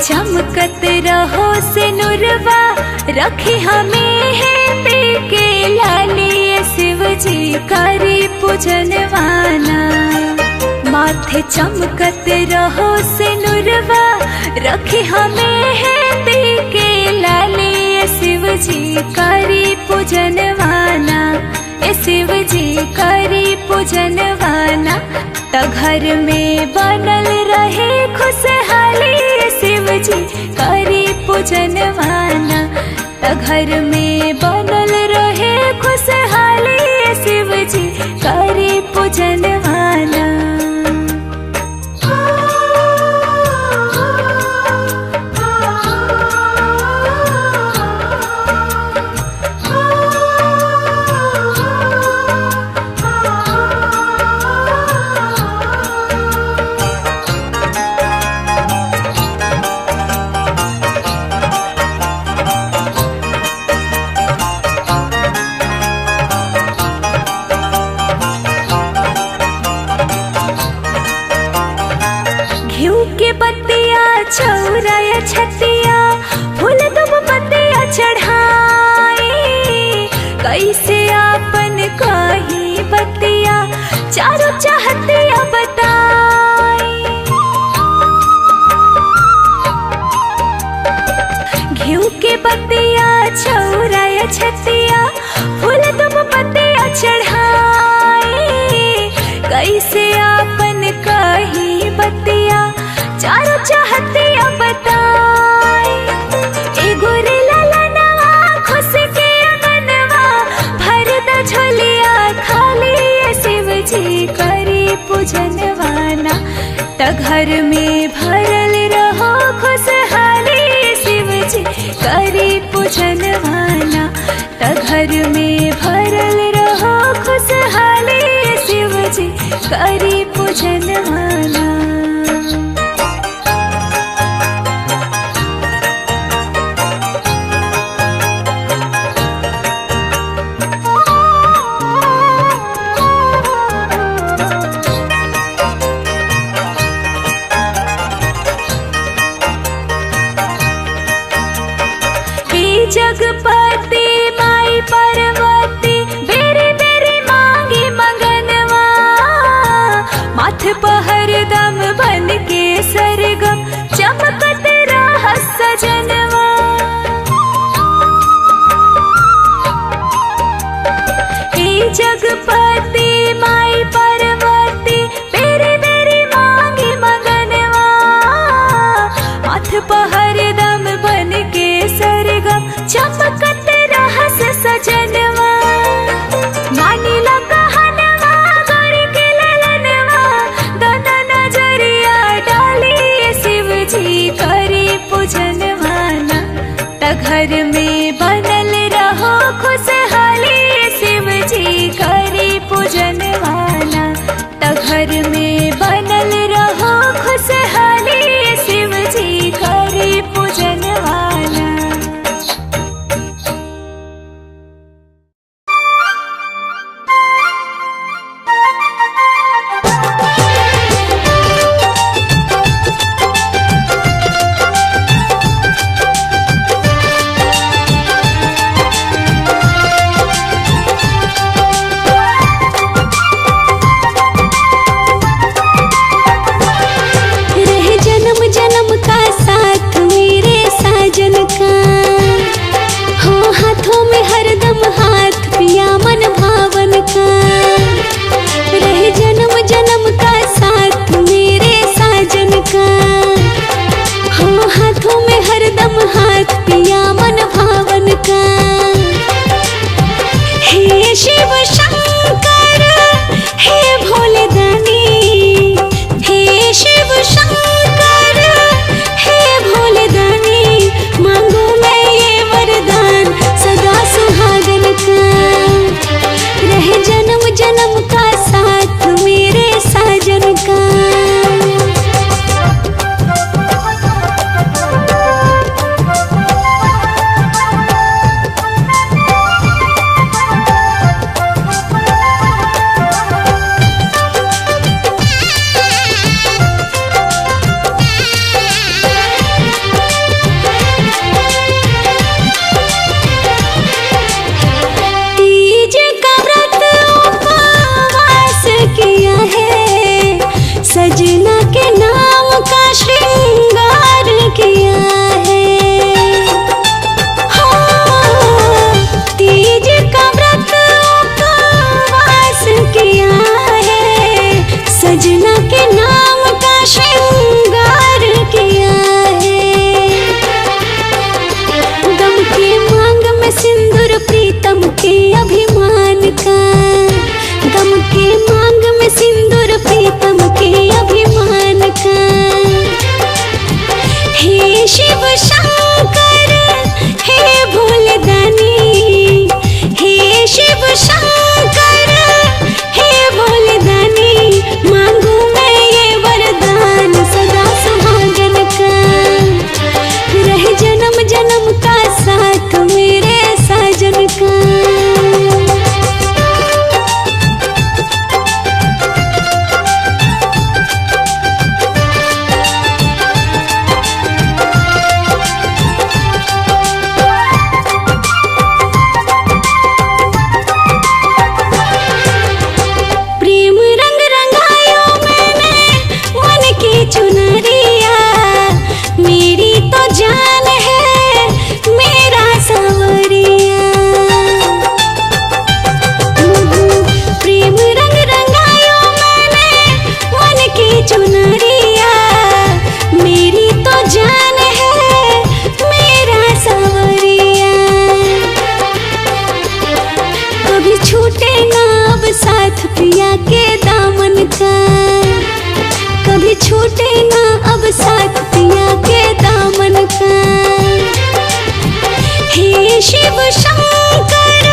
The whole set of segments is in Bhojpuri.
चमकत रहो से नुरवा रखे हमें है पे के लाली शिव जी करी पूजनवाना। माथे चमकत रहो से नुरवा रखे हमें है पे के लाली शिव जी करी पूजनवाना। शिव जी करी पूजनवाना त घर में बनल रहे खुशहाली। शिव जी करी पूजनवाना त घर में बनल रहे खुशहाली। शिव जी करी पूजनवाना। घिउ के पत्तिया चौराया छतिया फूल दुब पत्तिया चढ़ाई। कैसे आपन कही बतिया चारों चाहतिया बताई। घिउ के पत्तिया चौराया छतिया फूल दुब पत्तिया चढ़ाई। कैसे आपन कही बतिया चारों चाहतिया बताई। एगो रे ललनवा खुश के अंगनवा भर द झोलिया खाली। शिव जी करी पूजनवाना त घर में भरल रहो खुशहाली। शिव जी करी पूजनवाना त घर में भरल रहो खुशहाली। शिव जी करी पूजनवाना। जगपति माई पार्वती बेरी बेरी मांगी मंगनवा। माथ पहर छूटे ना अब साथ पिया के दामन का। हे शिव शंकर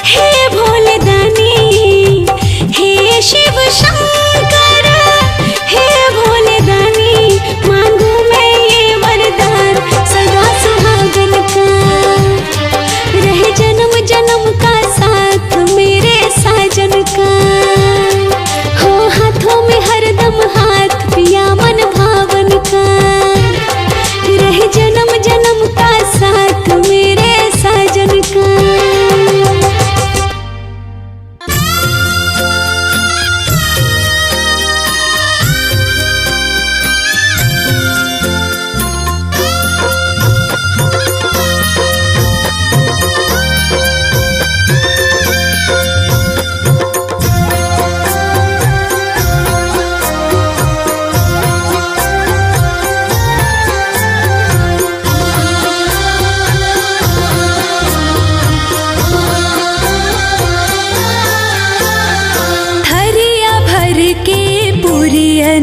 हे भोले दानी, हे शिव शंकर हे भोले दानी, मांगू मैं ये वरदान सदा सुहागन का। रहे जन्म जन्म का साथ मेरे साजन का, हो हाथों में हरदम हाथ पिया मन भावन का। रहे जन्म जन्म का साथ मेरे साजन का।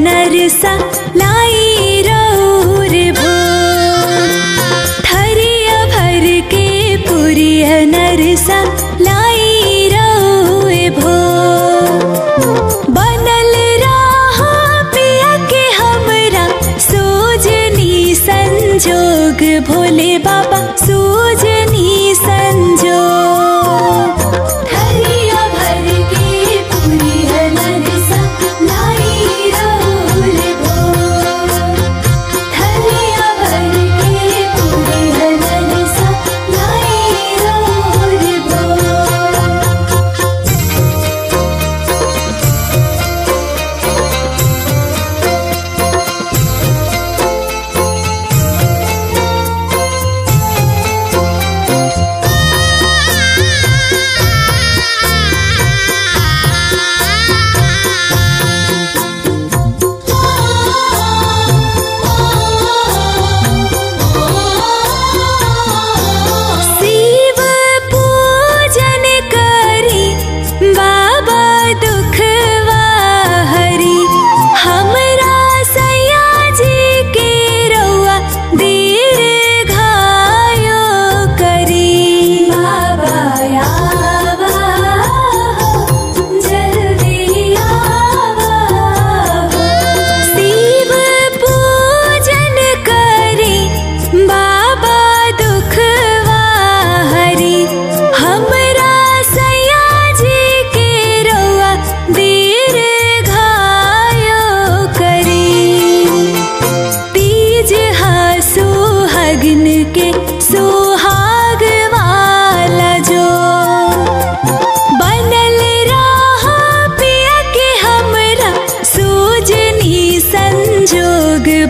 नरसा लाई रौर भो, थरिया भर के पुरिया नरसा लाई रौर भो। बनल रहा पिया के हमरा सोजनी संजोग, भोले बाबा सोजनी संजोग। थरिया भर के पुरिया नरसा लाई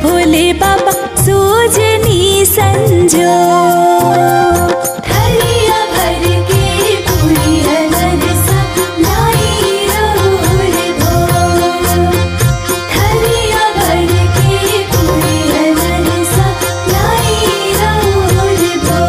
भोले बाबा सोजनी संजोग। थरिया भर के पुरिया नरसा लाई रौर भो, थरिया भर के पुरिया नरसा लाई रौर भो।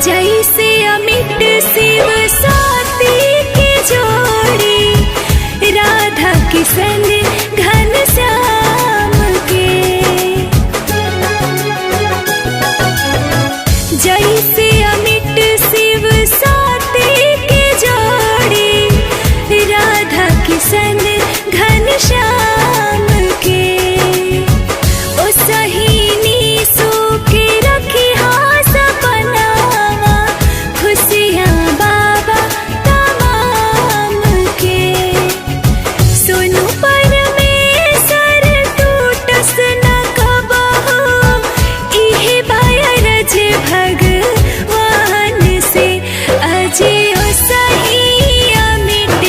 जैसे अमिट शिव साथी की जोड़ी राधा किशन घनश्याम के। जैसे अमिट शिव साथी की जोड़ी राधा किशन घनश्याम के। ओ सहीनी सूखे रखी हाँ सपनावा खुशियाँ बाबा तमाम के। सोनू परमेश्वर टूटस न कबहू इहे बायरज भगवान से। अजियो सही अमिट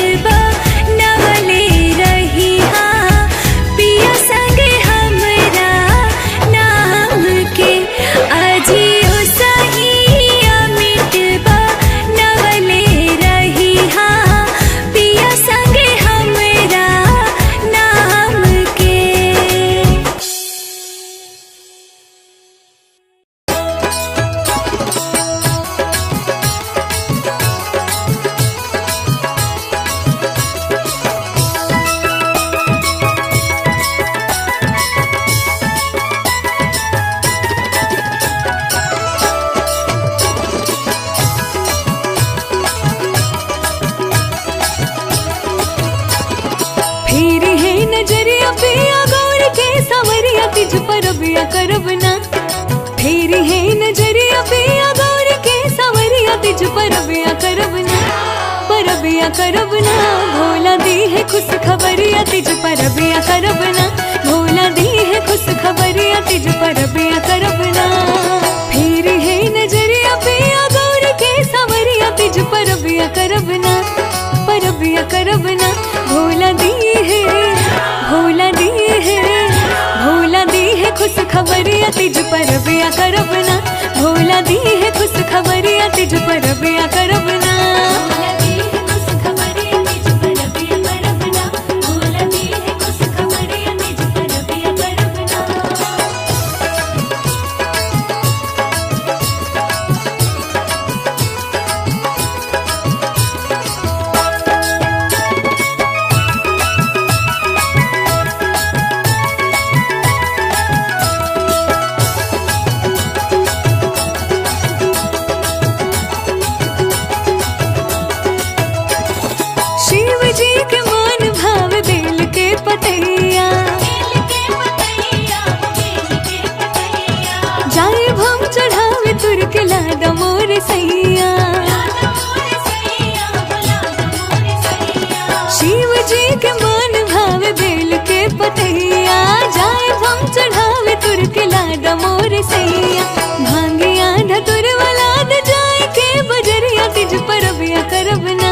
नवले रही हाँ पिया संगे हमरा नाम के। अजियो सही अमिट नवले रही हाँ पिया संगे हमरा नाम के। फिर है नजरिया पिया गौर के सावरिया तिज पर बिया करब ना। फिर है नजरिया पिया गौर के सावरिया तिज पर बिया करब ना। पर बिया करब ना भोला दी है खुश खबरिया तिज पर बिया करब ना। भोला दी है खुश खबरिया तिज पर बिया करब ना। फिर है नजरिया पिया गौर के सावरिया तिज पर बिया करब ना। पर बिया करब ना भोला दी है भोला दी है भोला दी है खुश खबरिया तिज पर बिया करब ना। भोला दी है खुश खबरिया तिज पर बिया करब ना। भोला दी है खुश खबरिया तिज पर बिया करब ना। भोला दी है खुश खबरिया तिज पर बिया करब ना। शिव जी के मान भाव बेल के पतैया जाए भम चढ़ावे तुर के लाडा मोर सैया। शिव जी के मान भाव बेल के पतैया जाए भम चढ़ावे तुर के लाडा मोर सैया। भांगिया धतुर वाला जाए के बजरिया तिज पर बिया करब ना।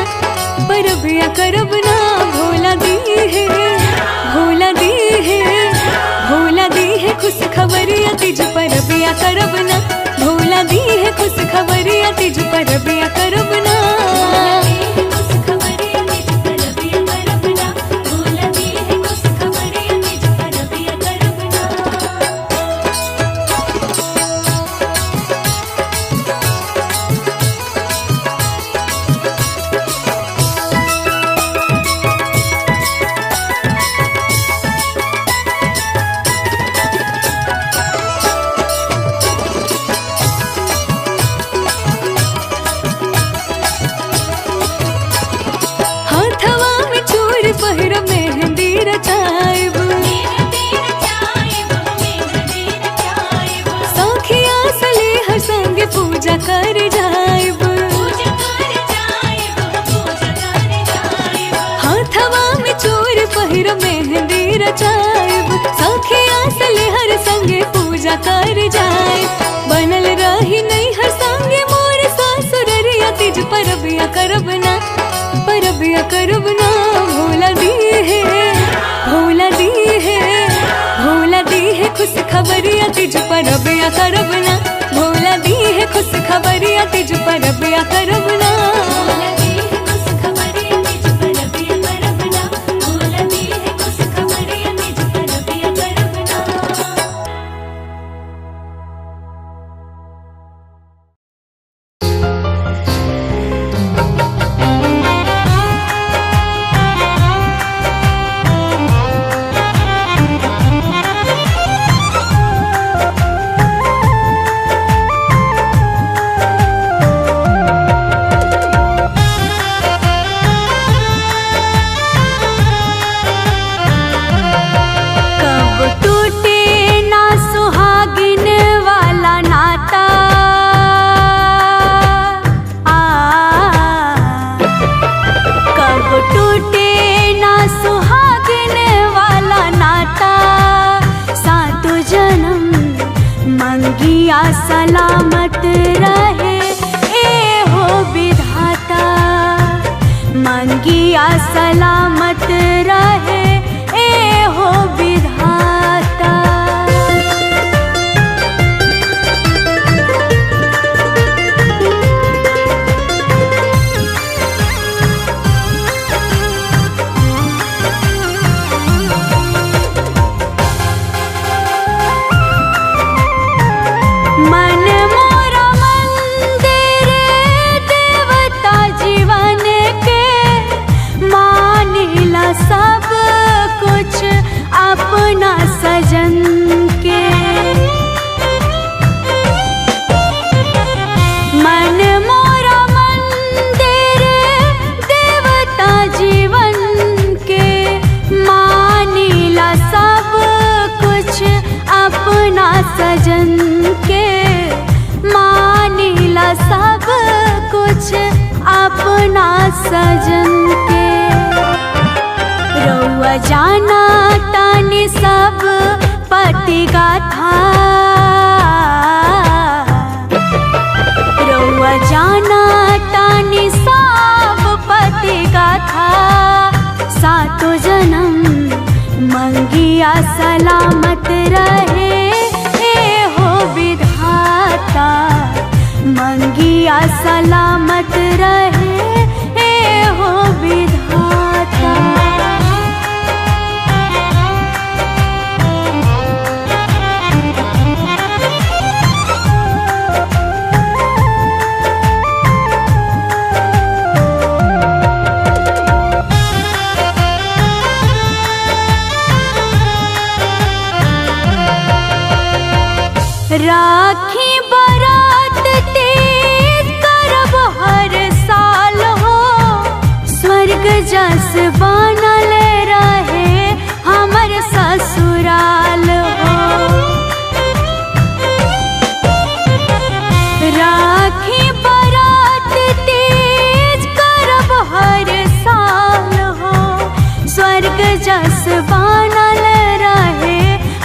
पर बिया करब ना भोला दी है भोला दी है भोला दी है खुश खबरिया तिज पर बिया करब ना। भोला दी है खुश खबरिया तिज पर बिया करब ना। पूजा कर जाइब हाथवा में चूर पहिर मेहंदी रचाइब सखिया सलेहर संगे पूजा कर जाइब बनल रही नहीं हर संगे मोर सासुररिया तिज परबिया करब ना भोला दी है भोला दी है भोला दी है खुश खबरिया तिज परबिया करब ना भोला दी है खुश खबरिया तिज परबिया करब ना मंगिया सलामत रहे ए हो विधाता। मन मोरा मंदिर देवता जीवन के, मानिला सब कुछ अपना सजन के। मन मोरा मंदिर देवता जीवन के, मानिला सब कुछ अपना सजन के। मानिला सब कुछ अपना सजन के। रउआ जाना तानी सब पति गाथा, रउआ जाना तानी सब पति गाथा। सातों जन्म मंगिया सलामत रहे ए हो विधाता। मंगिया सलामत रहे ए हो विधाता। राखी बारात तीज करब हर साल हो, स्वर्ग जस बनल रहे हमर ससुराल हो। राखी बारात तीज करब हर साल हो, स्वर्ग जस बनल रहे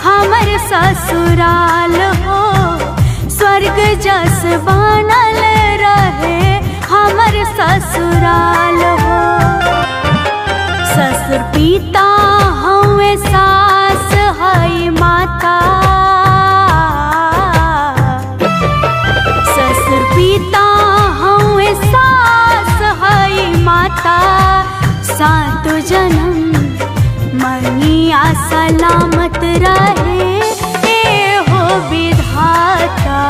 हमर ससुराल हो। स्वर्ग जस बनल रहे हमर ससुराल हो। ससुर पिता हउए सास हई माता। ससुर पिता हउए सास हई माता। सातों जन्म मंगिया सलामत रहे ए हो विधाता।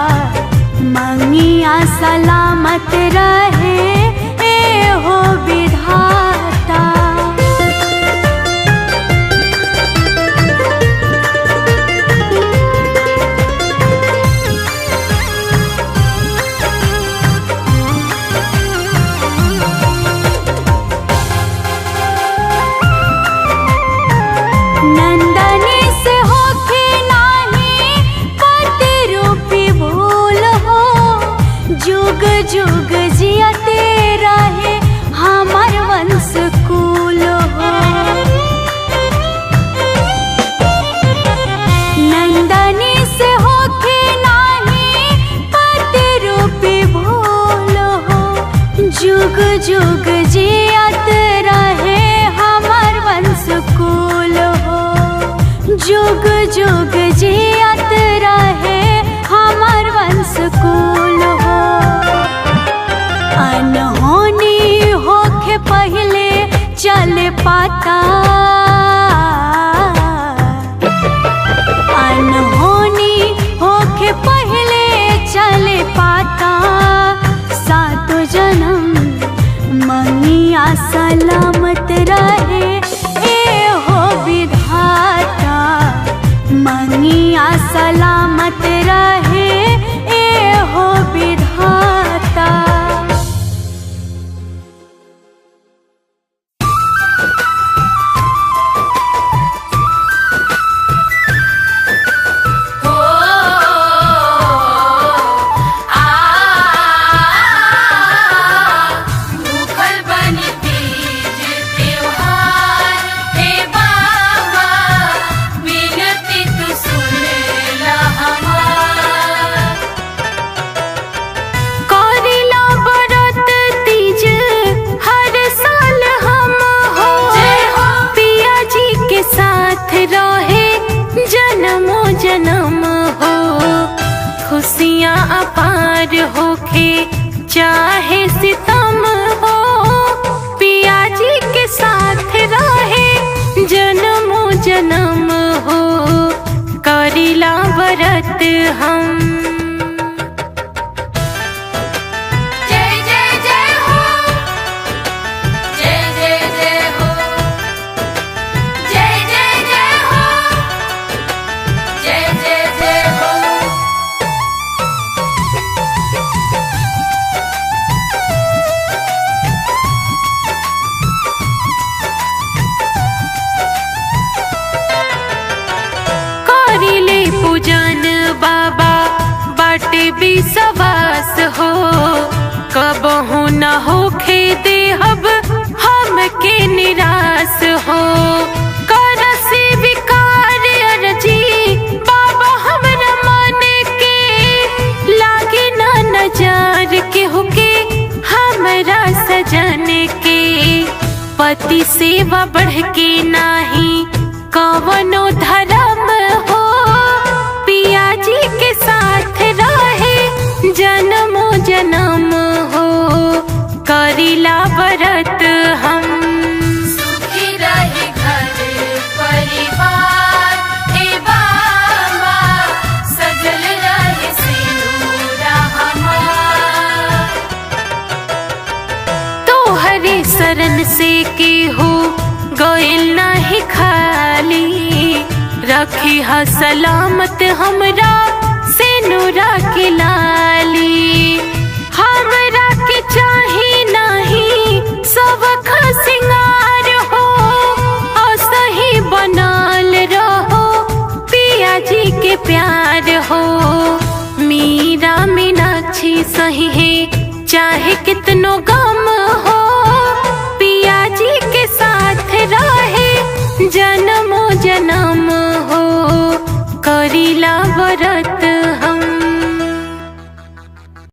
मंगिया सलामत रहे ए हो विधाता। नंदनी से होके नाही पति रूपी भूल हो, जुग जुग जियते रहे हमर वंश कुल हो। नंदनी से होके नाही पति रूपी भूल हो, जुग जुग जियत रहे हमर वंश कुल हो। जुग जुग जियत रहे हमर वंश कुल हो। अनहोनी होके पहले चल पाता। अनहोनी होके पहले चल पाता। सातों जन्म मंगिया सलामत रहे ए हो विधाता। मंगिया सलामत रहे ए हो विधाता। हमार चाहे सितम हो पिया जी के साथ रहे जन्मों जन्म हो करिला व्रत हम। जय जय जय हो, जय जय जय हो, जय जय जय हो, जय जय जय हो। करिले पूजन बाबा बाटे विश्वास हो कबहू न होखे देहब हमके निराश हो। कर स्वीकार अर्जी बाबा हमरा मन के लागे ना नजर के होके हमरा सजन के पति सेवा बढ़ के नाही कवनो धर्म हो पिया जी के साथ रहे जन्मों जन्म हो करिला व्रत हम। सुखी रहे घर परिवार हे बाबा सजल रहे सिंदूरा हमार। तोहरे शरण से केहू गइल नाही खाली रखी ह सलामत हमरा से नूरा के लाली। हमरा के चाही नाही सबख सिंगार हो असही बनल रहो पिया जी के प्यार हो। मीरा मीनाक्षी सही है चाहे कितनो गम हो पिया जी के साथ रहे जन्मों जन्म हो करिला व्रत